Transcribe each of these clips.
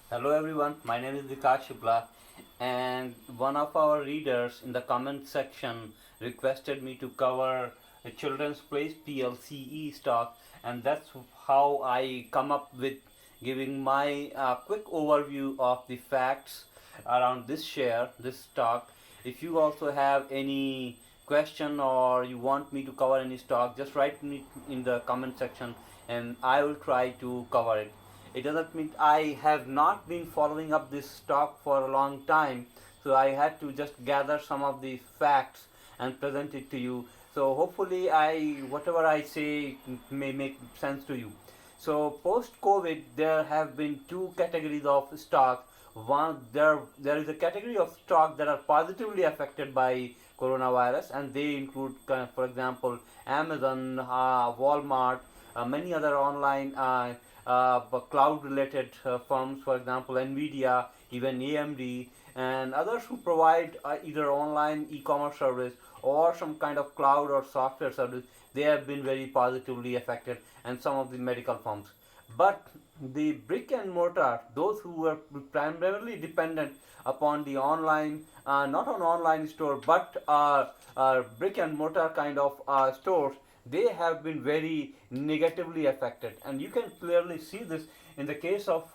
Hello everyone, my name is Vikas Shukla, and one of our readers in the comment section requested me to cover a children's place PLCE stock, and that's how I come up with giving my quick overview of the facts around this share, this stock. If you also have any question or you want me to cover any stock, just write me in the comment section and I will try to cover it. It doesn't mean I have not been following up this stock for a long time, so I had to just gather some of the facts and present it to you. So hopefully, whatever I say may make sense to you. So post COVID, there have been two categories of stock. One, there is a category of stock that are positively affected by coronavirus, and they include, for example, Amazon, Walmart, many other online cloud related firms, for example Nvidia, even AMD, and others who provide either online e-commerce service or some kind of cloud or software service. They have been very positively affected, and some of the medical firms. But the brick and mortar, those who were primarily dependent upon the online, not on online store, but brick and mortar kind of stores, they have been very negatively affected. And you can clearly see this in the case of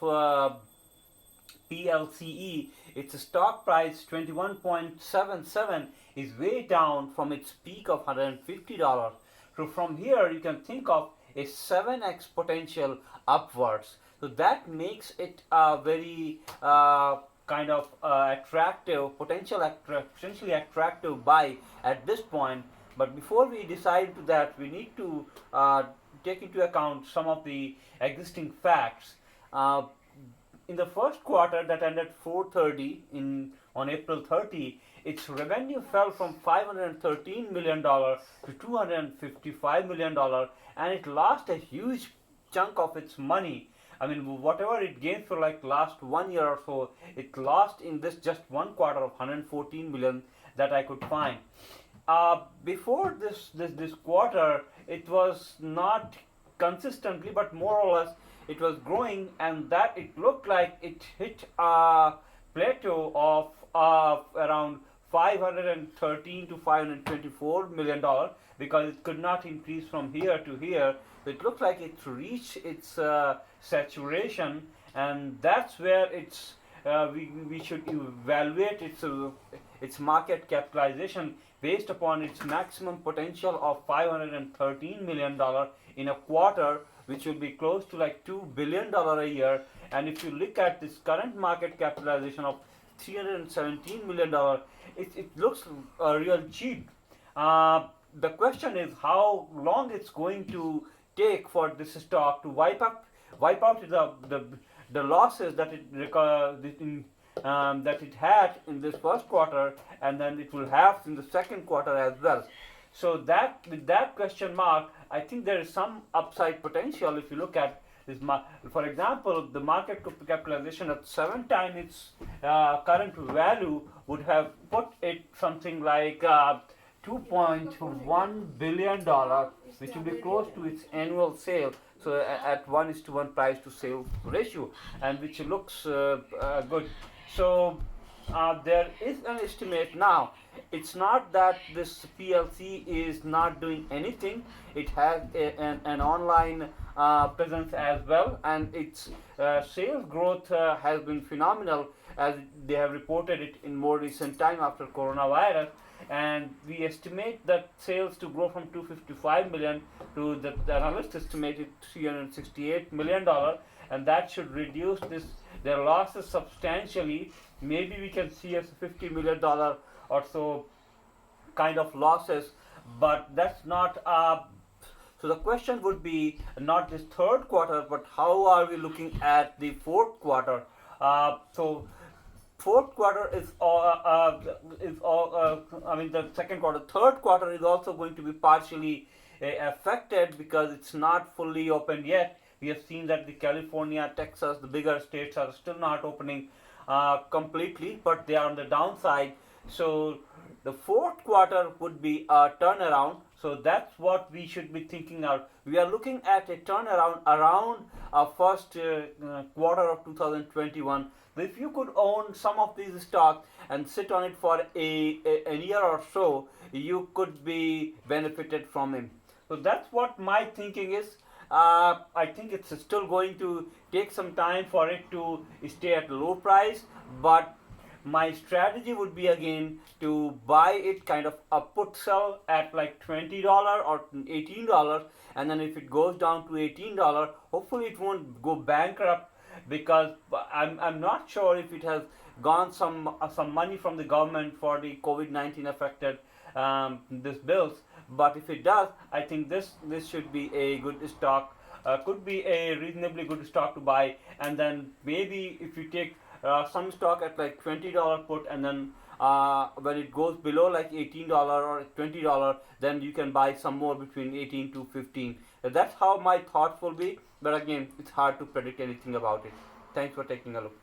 PLCE. Its stock price 21.77 is way down from its peak of $150. So from here you can think of a 7x potential upwards. So that makes it a very kind of attractive, potentially attractive buy at this point. But before we decide to that, we need to take into account some of the existing facts. Uh, in the first quarter that ended 4:30 in on April 30, its revenue fell from $513 million to $255 million, and it lost a huge chunk of its money. I mean, whatever it gained for like last 1 year or so, it lost in this just one quarter of 114 million that I could find. Before this quarter, it was not consistently, but more or less, it was growing, and that it looked like it hit a plateau of around 513 to 524 million dollars, because it could not increase from here to here. So it looked like it reached its saturation, and that's where we should evaluate its market capitalization based upon its maximum potential of $513 million in a quarter, which will be close to like $2 billion a year. And if you look at this current market capitalization of $317 million, it looks real cheap. The question is how long it's going to take for this stock to wipe out the losses that that it had in this first quarter, and then it will have in the second quarter as well. So that with that question mark, I think there is some upside potential if you look at this. For example, the market capitalization at 7 times its current value would have put it something like $2.1 billion, which will be close to its annual sale. So at 1:1 price to sales ratio, and which looks good. So there is an estimate now. It's not that this PLC is not doing anything. It has an online presence as well, and its sales growth has been phenomenal, as they have reported it in more recent time after coronavirus. And we estimate that sales to grow from 255 million to the analyst estimated $368 million, and that should reduce their losses substantially. Maybe we can see a $50 million or so kind of losses, but that's not. So the question would be not this third quarter, but how are we looking at the fourth quarter? So fourth quarter I mean the second quarter, third quarter is also going to be partially affected because it's not fully opened yet. We have seen that the California, Texas, the bigger states are still not opening completely, but they are on the downside. So the fourth quarter would be a turnaround. So that's what we should be thinking of. We are looking at a turnaround around our first quarter of 2021. So if you could own some of these stocks and sit on it for a year or so, you could be benefited from it. So that's what my thinking is. I think it's still going to take some time for it to stay at low price, but my strategy would be again to buy it kind of a put sell at like $20 or $18, and then if it goes down to $18, hopefully it won't go bankrupt, because I'm not sure if it has gone some money from the government for the COVID-19 affected this bills. But if it does, I think this should be a good stock, could be a reasonably good stock to buy. And then maybe if you take some stock at like $20 put, and then when it goes below like $18 or $20, then you can buy some more between 18 to 15. That's how my thoughts will be. But again, it's hard to predict anything about it. Thanks for taking a look.